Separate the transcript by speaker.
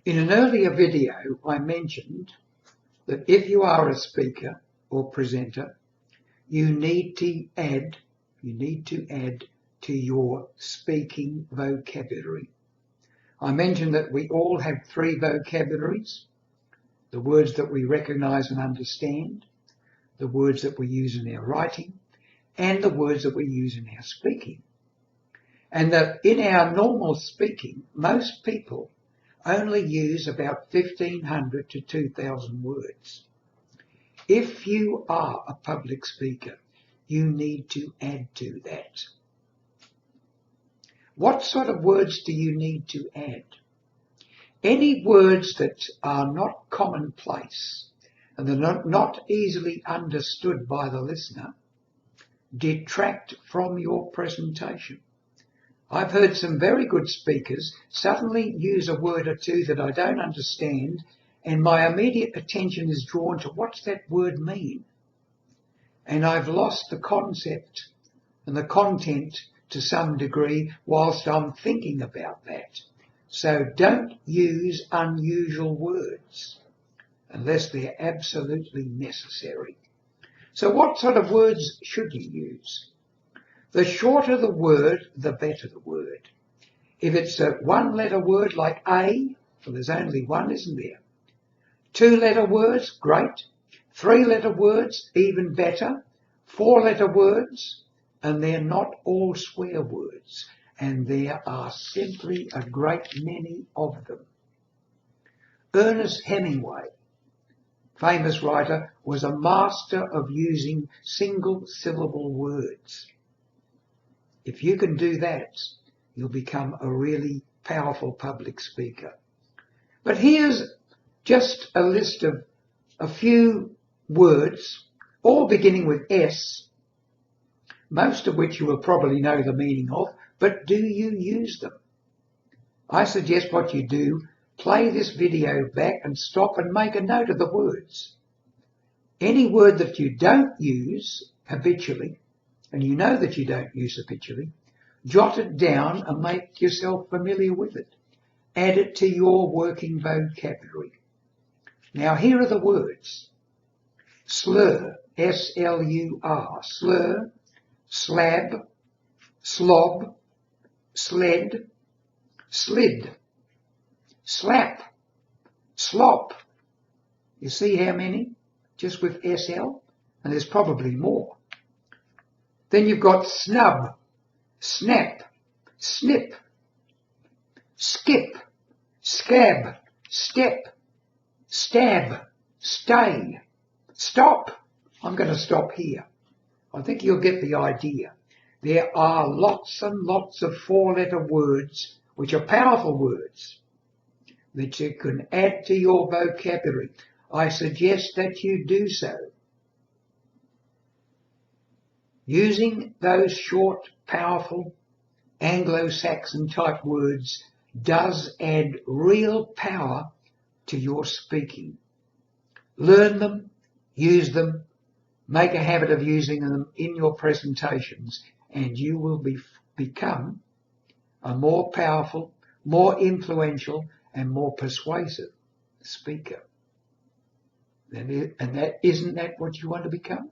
Speaker 1: In an earlier video, I mentioned that if you are a speaker or presenter, you need to add to your speaking vocabulary. I mentioned that we all have 3 vocabularies: the words that we recognize and understand, the words that we use in our writing, and the words that we use in our speaking. And that in our normal speaking, most people only use about 1,500 to 2,000 words. If you are a public speaker, you need to add to that. What sort of words do you need to add? Any words that are not commonplace and they're not easily understood by the listener detract from your presentation. I've heard some very good speakers suddenly use a word or two that I don't understand, and my immediate attention is drawn to what's that word mean? And I've lost the concept and the content to some degree whilst I'm thinking about that. So don't use unusual words unless they're absolutely necessary. So what sort of words should you use? The shorter the word, the better the word. If it's a 1-letter word like A, well, there's only one, isn't there? 2-letter words, great. 3-letter words, even better. 4-letter words, and they're not all swear words, and there are simply a great many of them. Ernest Hemingway, famous writer, was a master of using single-syllable words. If you can do that, you'll become a really powerful public speaker. But here's just a list of a few words, all beginning with S, most of which you will probably know the meaning of, but do you use them? I suggest what you do, play this video back and stop and make a note of the words. Any word that you don't use habitually, and you know that you don't use habitually, jot it down and make yourself familiar with it. Add it to your working vocabulary. Now here are the words. Slur, S-L-U-R, slur, slab, slob, sled, slid, slap, slop. You see how many? Just with S-L? And there's probably more. Then you've got snub, snap, snip, skip, scab, step, stab, stay, stop. I'm going to stop here. I think you'll get the idea. There are lots and lots of 4-letter words, which are powerful words, that you can add to your vocabulary. I suggest that you do so. Using those short, powerful, Anglo-Saxon type words does add real power to your speaking. Learn them, use them, make a habit of using them in your presentations, and you will become a more powerful, more influential, and more persuasive speaker. And isn't that what you want to become?